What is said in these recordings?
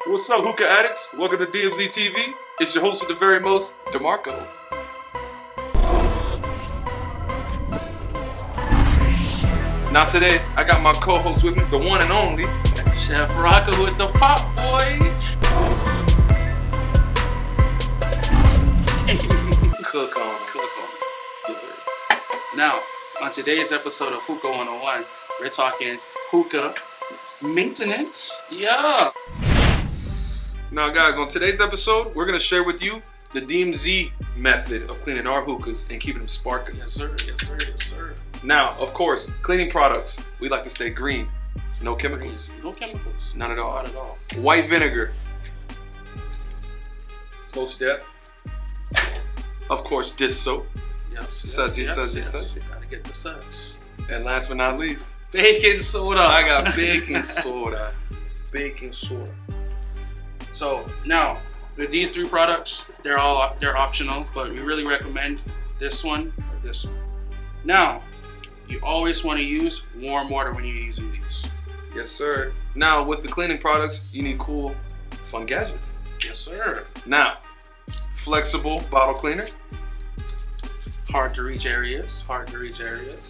What's up, Hookah addicts? Welcome to DMZ TV. It's your host with the very most, DeMarco. Now today, I got my co-host with me, the one and only Chef Rocka with the pop, boy. Cook on. Yes, sir. Now, on today's episode of Hookah 101, we're talking hookah maintenance. Yeah. Now guys, on today's episode, we're going to share with you the DMZ method of cleaning our hookahs and keeping them sparkling. Yes, sir. Yes, sir. Yes, sir. Now, of course, cleaning products, we like to stay green. No chemicals. No chemicals. None at all. Not at all. White vinegar. Most depth. Of course, dish soap. Yes. Sudsy. You gotta get the suds. And last but not least, Baking soda. I got baking soda. Baking soda. So now, with these three products, they're optional, but we really recommend this one or this one. Now, you always want to use warm water when you're using these. Yes, sir. Now, with the cleaning products, you need cool, fun gadgets. Yes, sir. Now, flexible bottle cleaner. Hard to reach areas.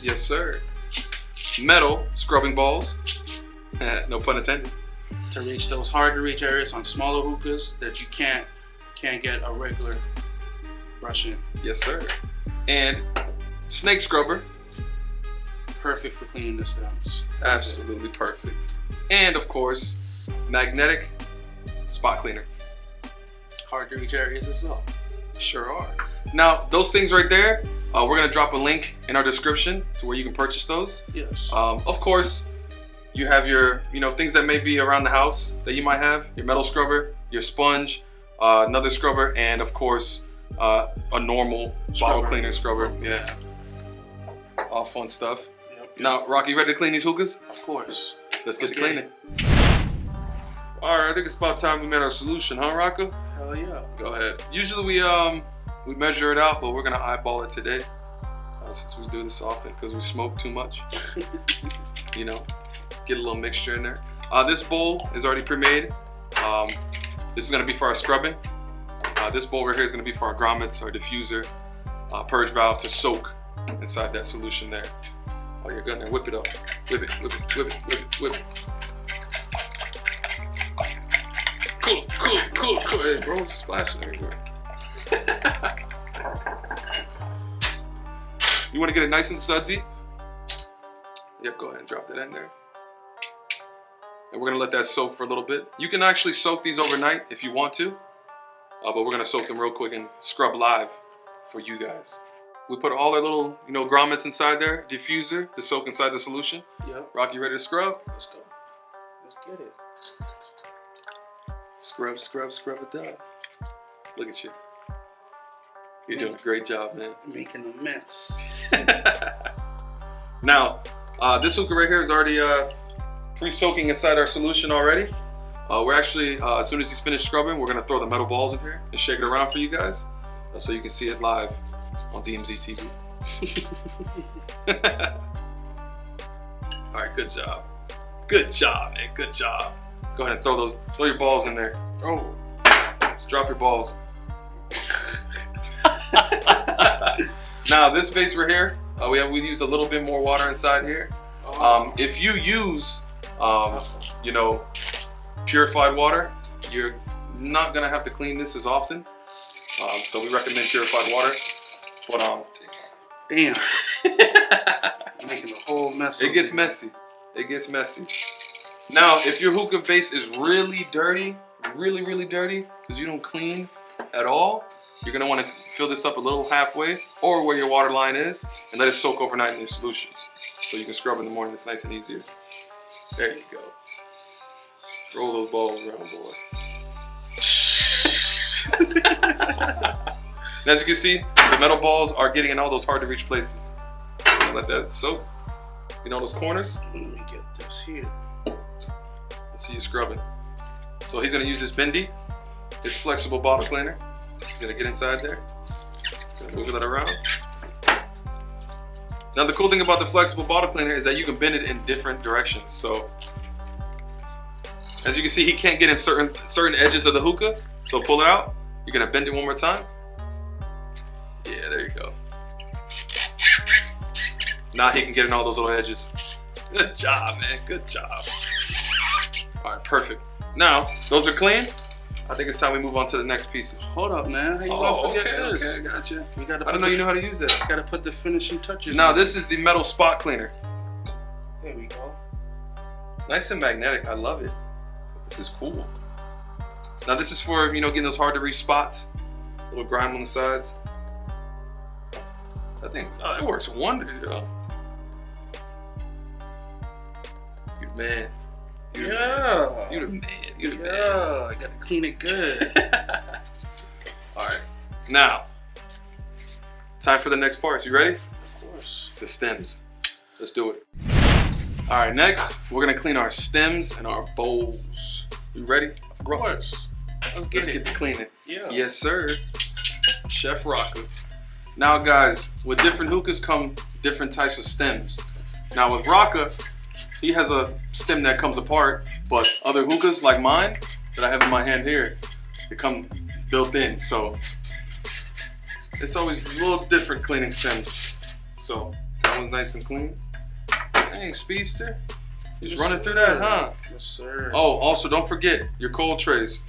Yes, sir. Metal scrubbing balls. No pun intended. To reach those hard to reach areas on smaller hookahs that you can't get a regular brush in. Yes, sir. And snake scrubber. Perfect for cleaning the stems. Absolutely perfect. And of course, magnetic spot cleaner. Hard to reach areas as well. Sure are. Now, those things right there, we're gonna drop a link in our description to where you can purchase those. Yes. Of course, you have your, things that may be around the house that you might have. Your metal scrubber, your sponge, another scrubber, and of course, a normal bottle cleaner scrubber. Yeah. All fun stuff. Yep. Now, Rocky, ready to clean these hookahs? Of course. Let's get to cleaning. All right, I think it's about time we made our solution, huh, Rocco? Hell yeah. Go ahead. Usually we measure it out, but we're gonna eyeball it today since we do this often because we smoke too much. Get a little mixture in there. This bowl is already pre-made. This is gonna be for our scrubbing. This bowl right here is gonna be for our grommets, our diffuser, purge valve to soak inside that solution there. Oh, you're good there. Whip it up. Whip it, whip it, whip it, whip it, whip it. Cool. Hey, bro, it's splashing everywhere. You want to get it nice and sudsy? Yep, go ahead and drop that in there. And we're going to let that soak for a little bit. You can actually soak these overnight if you want to, but we're going to soak them real quick and scrub live for you guys. We put all our little, grommets inside there, diffuser to soak inside the solution. Yep. Rock, you ready to scrub? Let's go. Let's get it. Scrub it down. Look at you. You're doing a great job, man. Making a mess. Now, this hookah right here is already pre-soaking inside our solution already. We're actually, as soon as he's finished scrubbing, we're gonna throw the metal balls in here and shake it around for you guys so you can see it live on DMZ TV. All right, good job. Good job, man, good job. Go ahead and throw your balls in there. Oh. Just drop your balls. Now this vase right here, we used a little bit more water inside here. If you use, purified water, you're not gonna have to clean this as often. So we recommend purified water. But damn, making a whole mess. It gets messy. It gets messy. Now, if your hookah vase is really dirty, really dirty, because you don't clean at all, you're gonna want to fill this up a little halfway, or where your water line is, and let it soak overnight in your solution, so you can scrub in the morning. It's nice and easier. There you go. Roll those balls around, boy. And as you can see, the metal balls are getting in all those hard to reach places. So let that soak. Those corners. Let me get this here. Let's see you scrubbing. So he's gonna use this bendy, his flexible bottle cleaner. He's gonna get inside there. Gonna move that around. Now the cool thing about the flexible bottle cleaner is that you can bend it in different directions. So As you can see, he can't get in certain edges of the hookah. So pull it out. You're gonna bend it one more time. Yeah, there you go. Now he can get in all those little edges. Good job, man. Good job. All right, perfect. Now, those are clean. I think it's time we move on to the next pieces. Hold up, man. How you gonna forget this? Okay, I got you. You gotta. I didn't know you know how to use that. You gotta put the finishing touches. Now, this is the metal spot cleaner. There we go. Nice and magnetic. I love it. This is cool. Now, this is for, you know, getting those hard to reach spots. A little grime on the sides. I think it works wonders, yo. You the man. You the man. You the man. You the man. I gotta clean it good. Alright. Now, time for the next parts. You ready? Of course. The stems. Let's do it. Alright, next, we're gonna clean our stems and our bowls. You ready? Of course. Let's get to cleaning. Yeah. Yes, sir. Chef Rocker. Now, guys, with different hookahs come different types of stems. Now, with Raka, he has a stem that comes apart, but other hookahs like mine that I have in my hand here, they come built in. So it's always a little different cleaning stems. So that one's nice and clean. Dang, Speedster. Just Yes, running through sir. that, huh? Yes, sir. Oh, also don't forget your cold trays.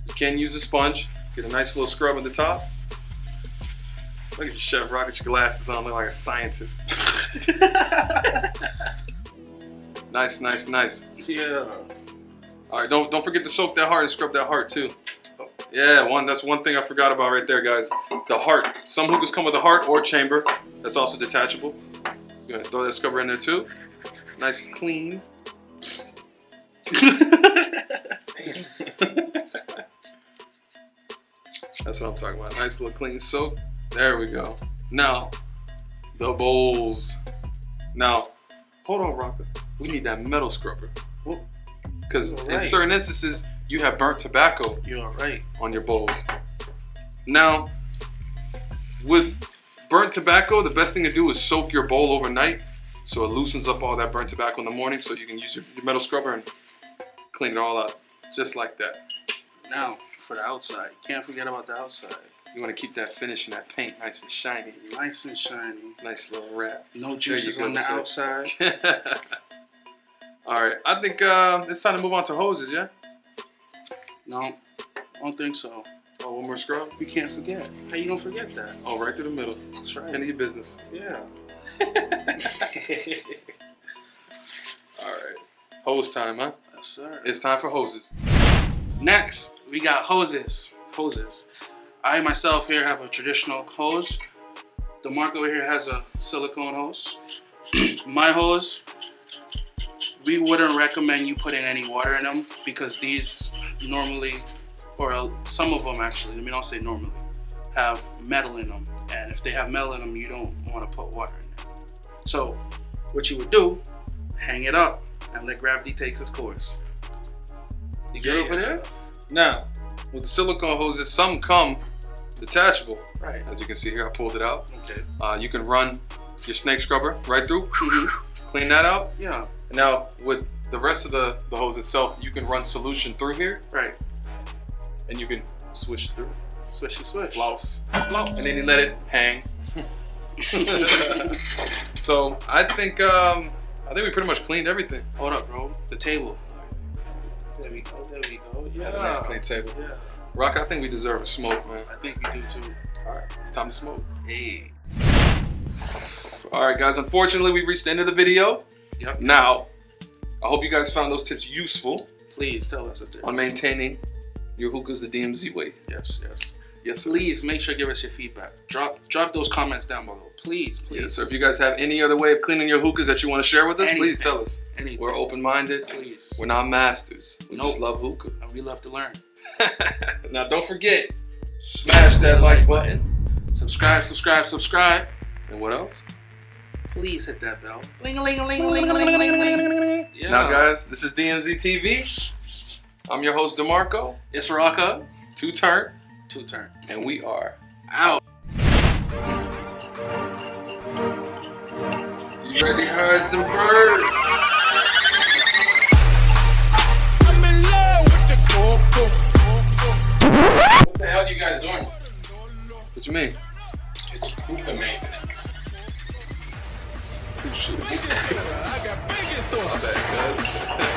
You can use a sponge. Get a nice little scrub at the top. Look at you, Chef Rock, with your glasses on, look like a scientist. Nice, nice, nice. Yeah. All right, don't forget to soak that heart and scrub that heart too. Yeah, that's one thing I forgot about right there, guys. The heart. Some hookahs come with a heart or chamber. That's also detachable. You're gonna throw that scrubber in there too. Nice, clean. That's what I'm talking about. Nice little clean soak. There we go. Now, the bowls. Now, hold on, Rocker. We need that metal scrubber. Because in certain instances, you have burnt tobacco You're right. on your bowls. Now, with burnt tobacco, the best thing to do is soak your bowl overnight so it loosens up all that burnt tobacco in the morning so you can use your metal scrubber and clean it all out. Just like that. Now, for the outside. Can't forget about the outside. You want to keep that finish and that paint nice and shiny. Nice and shiny. Nice little wrap. No juices on the outside. All right, I think it's time to move on to hoses, yeah? No, I don't think so. Oh, one more scrub? We can't forget. How you gonna forget that? Oh, right through the middle. That's right. End of your business. Yeah. All right, hose time, huh? Yes, sir. It's time for hoses. Next, we got hoses. Hoses. I myself here have a traditional hose. DeMarco here has a silicone hose. My hose, we wouldn't recommend you putting any water in them because these normally, or some of them actually, let me not say normally, have metal in them. And if they have metal in them, you don't want to put water in there. So what you would do, hang it up and let gravity take its course. You get over there? Now, with the silicone hoses, some come detachable. Right. As you can see here, I pulled it out. Okay. You can run your snake scrubber right through, clean that out. Yeah. Now, with the rest of the hose itself, you can run solution through here, Right. and you can switch through. Switch. Flouse. Flouse. And then you let it hang. So I think we pretty much cleaned everything. Hold up, bro. The table. There we go. Yeah. Had a nice clean table. Yeah. Rock, I think we deserve a smoke, man. I think we do too. All right, it's time to smoke. Hey. All right, guys. Unfortunately, we reached the end of the video. Yep. Now, I hope you guys found those tips useful Please tell us if there's. on maintaining your hookahs the DMZ way. Yes. Yes, sir. Please make sure to give us your feedback. Drop those comments down below. Please. Yes, sir. If you guys have any other way of cleaning your hookahs that you want to share with us, Anything. please tell us. Anything. We're open-minded. Please. We're not masters. We Nope. just love hookah. And we love to learn. Now, don't forget, smash that like button. Subscribe. And what else? Please hit that bell. Ling-a-ling-a-ling-a-ling-a-ling-a-ling. Yeah. Now, guys, this is DMZ TV. I'm your host, DeMarco. It's Raka. Two turn. And we are Out. You ready to hire some birds? What you mean? It's hookah maintenance. Oh, shit. My bad, cuz.